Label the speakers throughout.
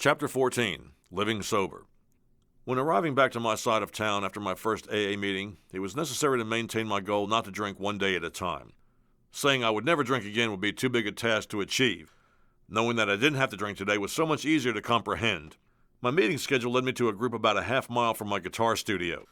Speaker 1: Chapter 14, Living Sober. When arriving back to my side of town after my first AA meeting, it was necessary to maintain my goal not to drink one day at a time. Saying I would never drink again would be too big a task to achieve. Knowing that I didn't have to drink today was so much easier to comprehend. My meeting schedule led me to a group about a half mile from my guitar studio.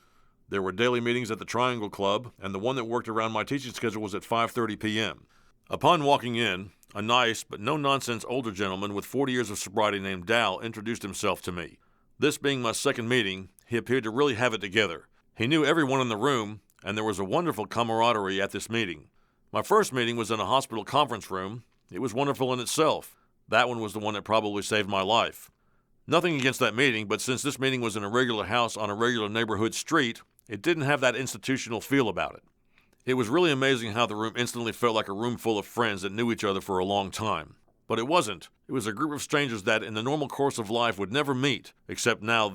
Speaker 1: There were daily meetings at the Triangle Club, and the one that worked around my teaching schedule was at 5:30 p.m. Upon walking in, a nice but no-nonsense older gentleman with 40 years of sobriety named Dal introduced himself to me. This being my second meeting, he appeared to really have it together. He knew everyone in the room, and there was a wonderful camaraderie at this meeting. My first meeting was in a hospital conference room. It was wonderful in itself. That one was the one that probably saved my life. Nothing against that meeting, but since this meeting was in a regular house on a regular neighborhood street, it didn't have that institutional feel about it. It was really amazing how the room instantly felt like a room full of friends that knew each other for a long time. But it wasn't. It was a group of strangers that in the normal course of life would never meet, except now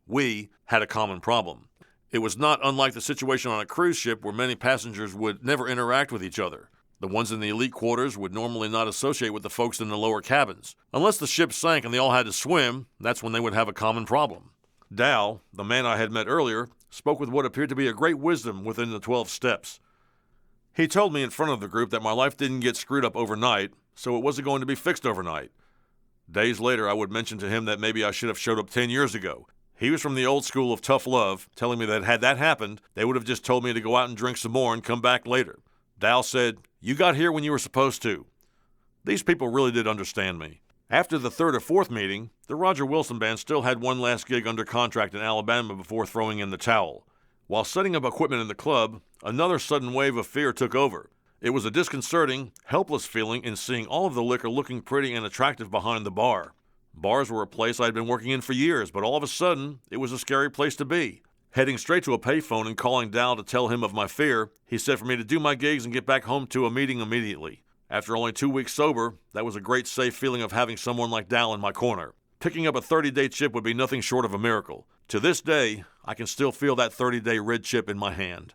Speaker 1: we, had a common problem. It was not unlike the situation on a cruise ship where many passengers would never interact with each other. The ones in the elite quarters would normally not associate with the folks in the lower cabins. Unless the ship sank and they all had to swim, that's when they would have a common problem. Dal, the man I had met earlier, spoke with what appeared to be a great wisdom within the 12 steps. He told me in front of the group that my life didn't get screwed up overnight, so it wasn't going to be fixed overnight. Days later, I would mention to him that maybe I should have showed up 10 years ago. He was from the old school of tough love, telling me that had that happened, they would have just told me to go out and drink some more and come back later. Dal said, "You got here when you were supposed to." These people really did understand me. After the third or fourth meeting, the Roger Wilson Band still had one last gig under contract in Alabama before throwing in the towel. While setting up equipment in the club, another sudden wave of fear took over. It was a disconcerting, helpless feeling in seeing all of the liquor looking pretty and attractive behind the bar. Bars were a place I'd been working in for years, but all of a sudden, it was a scary place to be. Heading straight to a payphone and calling Dal to tell him of my fear, he said for me to do my gigs and get back home to a meeting immediately. After only 2 weeks sober, that was a great safe feeling of having someone like Dal in my corner. Picking up a 30-day chip would be nothing short of a miracle. To this day, I can still feel that 30-day red chip in my hand.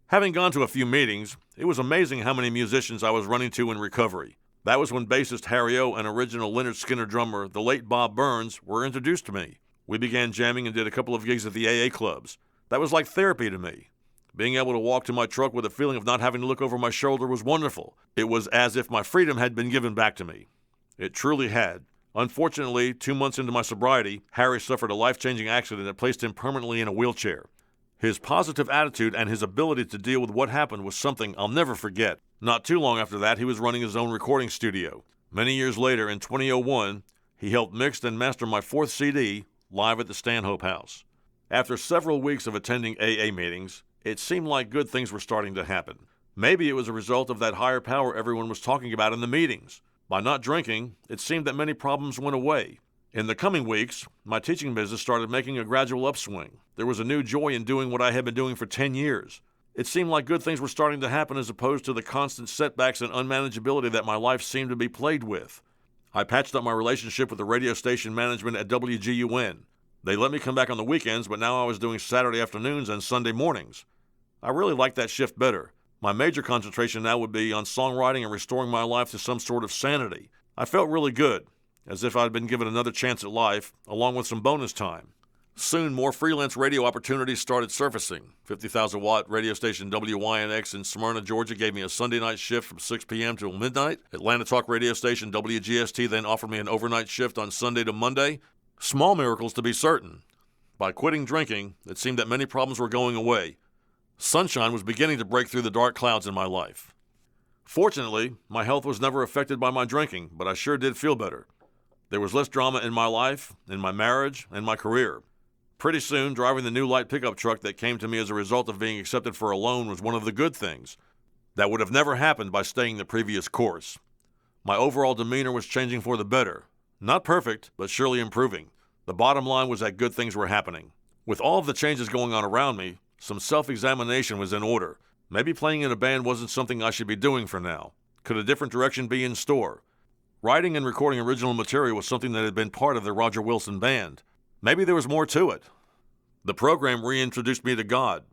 Speaker 1: Having gone to a few meetings, it was amazing how many musicians I was running to in recovery. That was when bassist Harry O and original Lynyrd Skynyrd drummer, the late Bob Burns, were introduced to me. We began jamming and did a couple of gigs at the AA clubs. That was like therapy to me. Being able to walk to my truck with a feeling of not having to look over my shoulder was wonderful. It was as if my freedom had been given back to me. It truly had. Unfortunately, 2 months into my sobriety, Harry suffered a life-changing accident that placed him permanently in a wheelchair. His positive attitude and his ability to deal with what happened was something I'll never forget. Not too long after that, he was running his own recording studio. Many years later, in 2001, he helped mix and master my fourth CD live at the Stanhope House. After several weeks of attending AA meetings, it seemed like good things were starting to happen. Maybe it was a result of that higher power everyone was talking about in the meetings. By not drinking, it seemed that many problems went away. In the coming weeks, my teaching business started making a gradual upswing. There was a new joy in doing what I had been doing for 10 years. It seemed like good things were starting to happen as opposed to the constant setbacks and unmanageability that my life seemed to be plagued with. I patched up my relationship with the radio station management at WGUN. They let me come back on the weekends, but now I was doing Saturday afternoons and Sunday mornings. I really liked that shift better. My major concentration now would be on songwriting and restoring my life to some sort of sanity. I felt really good, as if I'd been given another chance at life, along with some bonus time. Soon, more freelance radio opportunities started surfacing. 50,000-watt radio station WYNX in Smyrna, Georgia gave me a Sunday night shift from 6 p.m. till midnight. Atlanta Talk radio station WGST then offered me an overnight shift on Sunday to Monday. Small miracles to be certain. By quitting drinking, it seemed that many problems were going away. Sunshine was beginning to break through the dark clouds in my life. Fortunately, my health was never affected by my drinking, but I sure did feel better. There was less drama in my life, in my marriage, and my career. Pretty soon, driving the new light pickup truck that came to me as a result of being accepted for a loan was one of the good things. That would have never happened by staying the previous course. My overall demeanor was changing for the better. Not perfect, but surely improving. The bottom line was that good things were happening. With all of the changes going on around me, some self-examination was in order. Maybe playing in a band wasn't something I should be doing for now. Could a different direction be in store? Writing and recording original material was something that had been part of the Roger Wilson Band. Maybe there was more to it. The program reintroduced me to God.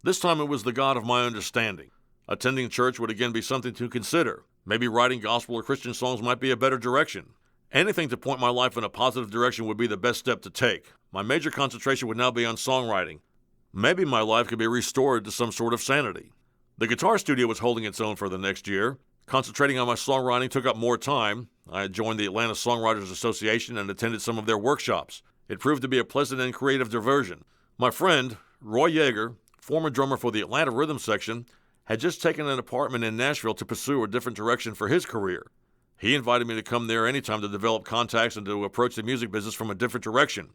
Speaker 1: This time it was the God of my understanding. Attending church would again be something to consider. Maybe writing gospel or Christian songs might be a better direction. Anything to point my life in a positive direction would be the best step to take. My major concentration would now be on songwriting. Maybe my life could be restored to some sort of sanity. The guitar studio was holding its own for the next year. Concentrating on my songwriting took up more time. I had joined the Atlanta Songwriters Association and attended some of their workshops. It proved to be a pleasant and creative diversion. My friend, Roy Yeager, former drummer for the Atlanta Rhythm Section, had just taken an apartment in Nashville to pursue a different direction for his career. He invited me to come there anytime to develop contacts and to approach the music business from a different direction.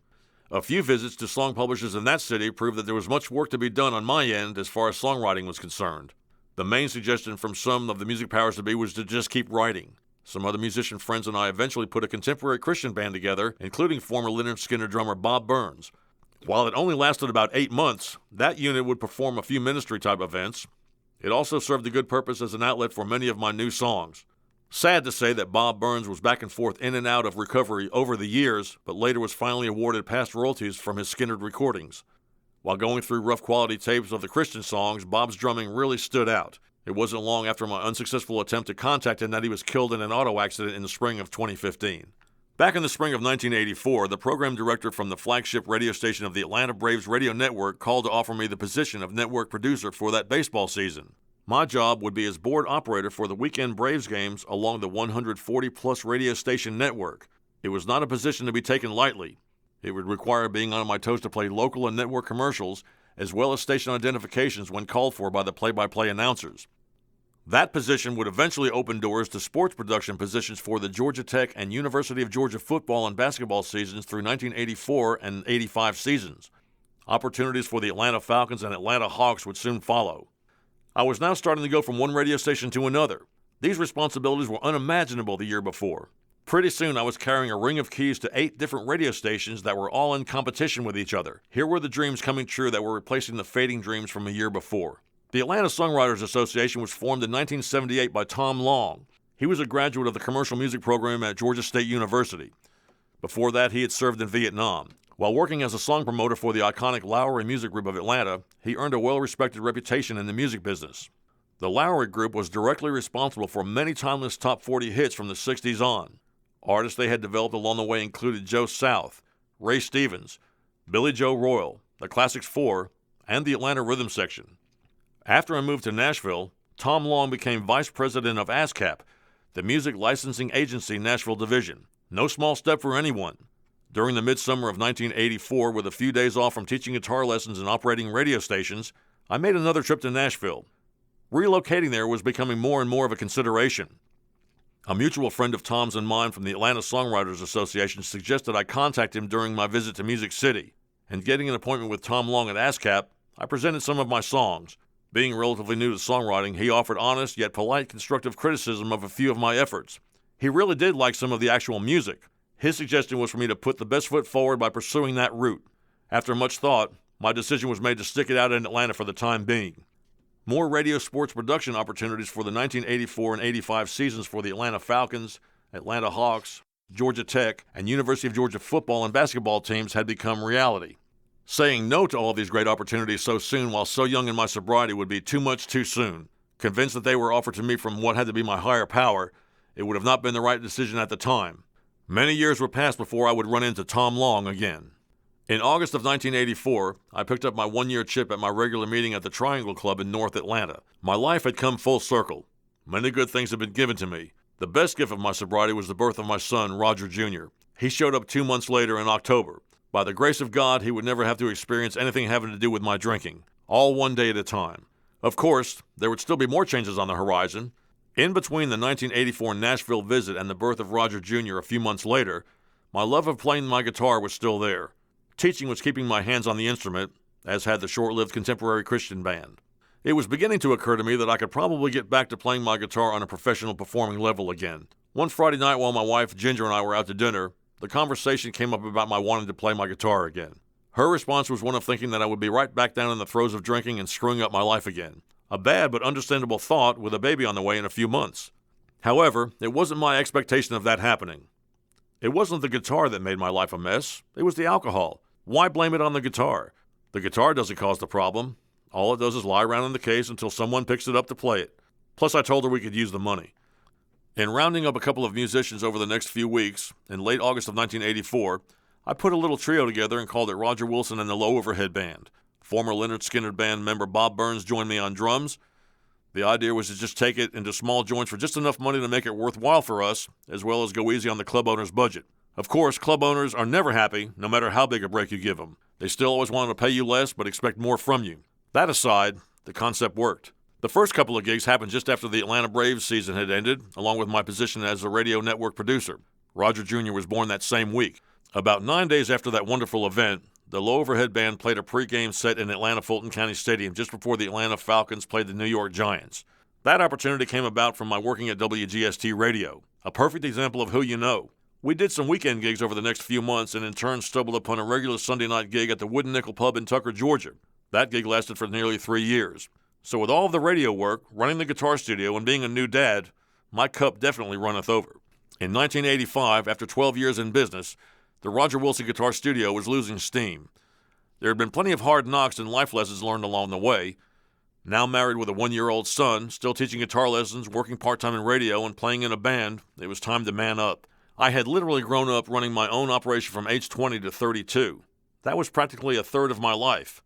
Speaker 1: A few visits to song publishers in that city proved that there was much work to be done on my end as far as songwriting was concerned. The main suggestion from some of the music powers to be was to just keep writing. Some other musician friends and I eventually put a contemporary Christian band together, including former Lynyrd Skynyrd drummer Bob Burns. While it only lasted about 8 months, that unit would perform a few ministry-type events. It also served a good purpose as an outlet for many of my new songs. Sad to say that Bob Burns was back and forth in and out of recovery over the years, but later was finally awarded past royalties from his Skynyrd recordings. While going through rough quality tapes of the Christian songs, Bob's drumming really stood out. It wasn't long after my unsuccessful attempt to contact him that he was killed in an auto accident in the spring of 2015. Back in the spring of 1984, the program director from the flagship radio station of the Atlanta Braves radio network called to offer me the position of network producer for that baseball season. My job would be as board operator for the weekend Braves games along the 140-plus radio station network. It was not a position to be taken lightly. It would require being on my toes to play local and network commercials, as well as station identifications when called for by the play-by-play announcers. That position would eventually open doors to sports production positions for the Georgia Tech and University of Georgia football and basketball seasons through 1984 and 85 seasons. Opportunities for the Atlanta Falcons and Atlanta Hawks would soon follow. I was now starting to go from one radio station to another. These responsibilities were unimaginable the year before. Pretty soon I was carrying a ring of keys to 8 different radio stations that were all in competition with each other. Here were the dreams coming true that were replacing the fading dreams from a year before. The Atlanta Songwriters Association was formed in 1978 by Tom Long. He was a graduate of the commercial music program at Georgia State University. Before that, he had served in Vietnam. While working as a song promoter for the iconic Lowry Music Group of Atlanta, he earned a well-respected reputation in the music business. The Lowry Group was directly responsible for many timeless top 40 hits from the 60s on. Artists they had developed along the way included Joe South, Ray Stevens, Billy Joe Royal, the Classics 4, and the Atlanta Rhythm Section. After I moved to Nashville, Tom Long became vice president of ASCAP, the music licensing agency Nashville division. No small step for anyone. During the midsummer of 1984, with a few days off from teaching guitar lessons and operating radio stations, I made another trip to Nashville. Relocating there was becoming more and more of a consideration. A mutual friend of Tom's and mine from the Atlanta Songwriters Association suggested I contact him during my visit to Music City, and getting an appointment with Tom Long at ASCAP, I presented some of my songs. Being relatively new to songwriting, he offered honest yet polite constructive criticism of a few of my efforts. He really did like some of the actual music. His suggestion was for me to put the best foot forward by pursuing that route. After much thought, my decision was made to stick it out in Atlanta for the time being. More radio sports production opportunities for the 1984 and 85 seasons for the Atlanta Falcons, Atlanta Hawks, Georgia Tech, and University of Georgia football and basketball teams had become reality. Saying no to all these great opportunities so soon while so young in my sobriety would be too much too soon. Convinced that they were offered to me from what had to be my higher power, it would have not been the right decision at the time. Many years would pass before I would run into Tom Long again. In August of 1984, I picked up my one-year chip at my regular meeting at the Triangle Club in North Atlanta. My life had come full circle. Many good things had been given to me. The best gift of my sobriety was the birth of my son, Roger Jr. He showed up 2 months later in October. By the grace of God, he would never have to experience anything having to do with my drinking, all one day at a time. Of course, there would still be more changes on the horizon. In between the 1984 Nashville visit and the birth of Roger Jr. a few months later, my love of playing my guitar was still there. Teaching was keeping my hands on the instrument, as had the short-lived contemporary Christian band. It was beginning to occur to me that I could probably get back to playing my guitar on a professional performing level again. One Friday night while my wife Ginger and I were out to dinner, the conversation came up about my wanting to play my guitar again. Her response was one of thinking that I would be right back down in the throes of drinking and screwing up my life again. A bad but understandable thought with a baby on the way in a few months. However, it wasn't my expectation of that happening. It wasn't the guitar that made my life a mess. It was the alcohol. Why blame it on the guitar? The guitar doesn't cause the problem. All it does is lie around in the case until someone picks it up to play it. Plus, I told her we could use the money. In rounding up a couple of musicians over the next few weeks, in late August of 1984, I put a little trio together and called it Roger Wilson and the Low Overhead Band. Former Lynyrd Skynyrd band member Bob Burns joined me on drums. The idea was to just take it into small joints for just enough money to make it worthwhile for us, as well as go easy on the club owner's budget. Of course, club owners are never happy, no matter how big a break you give them. They still always want to pay you less, but expect more from you. That aside, the concept worked. The first couple of gigs happened just after the Atlanta Braves season had ended, along with my position as a radio network producer. Roger Jr. was born that same week. About 9 days after that wonderful event, the Low Overhead Band played a pregame set in Atlanta Fulton County Stadium just before the Atlanta Falcons played the New York Giants. That opportunity came about from my working at WGST Radio, a perfect example of who you know. We did some weekend gigs over the next few months and in turn stumbled upon a regular Sunday night gig at the Wooden Nickel Pub in Tucker, Georgia. That gig lasted for nearly 3 years. So with all of the radio work, running the guitar studio, and being a new dad, my cup definitely runneth over. In 1985, after 12 years in business, the Roger Wilson Guitar Studio was losing steam. There had been plenty of hard knocks and life lessons learned along the way. Now married with a 1-year-old son, still teaching guitar lessons, working part-time in radio, and playing in a band, it was time to man up. I had literally grown up running my own operation from age 20 to 32. That was practically a third of my life.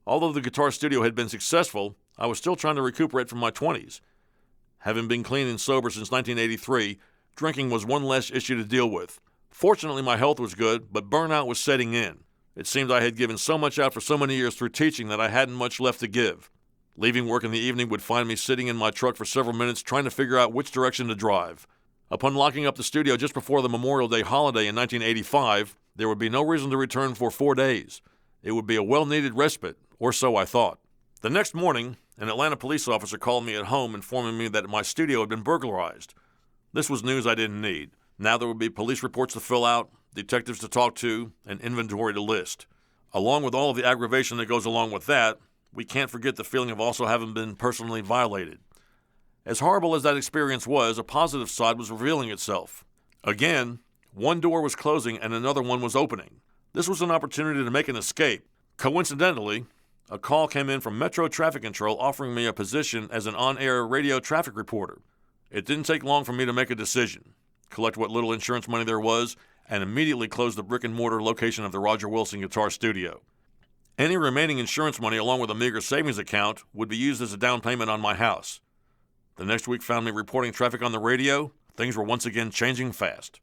Speaker 1: Although the guitar studio had been successful, I was still trying to recuperate from my 20s. Having been clean and sober since 1983, drinking was one less issue to deal with. Fortunately, my health was good, but burnout was setting in. It seemed I had given so much out for so many years through teaching that I hadn't much left to give. Leaving work in the evening would find me sitting in my truck for several minutes trying to figure out which direction to drive. Upon locking up the studio just before the Memorial Day holiday in 1985, there would be no reason to return for 4 days. It would be a well-needed respite, or so I thought. The next morning, an Atlanta police officer called me at home informing me that my studio had been burglarized. This was news I didn't need. Now there would be police reports to fill out, detectives to talk to, and inventory to list. Along with all of the aggravation that goes along with that, we can't forget the feeling of also having been personally violated. As horrible as that experience was, a positive side was revealing itself. Again, one door was closing and another one was opening. This was an opportunity to make an escape. Coincidentally, a call came in from Metro Traffic Control offering me a position as an on-air radio traffic reporter. It didn't take long for me to make a decision, collect what little insurance money there was, and immediately close the brick-and-mortar location of the Roger Wilson Guitar Studio. Any remaining insurance money, along with a meager savings account, would be used as a down payment on my house. The next week found me reporting traffic on the radio. Things were once again changing fast.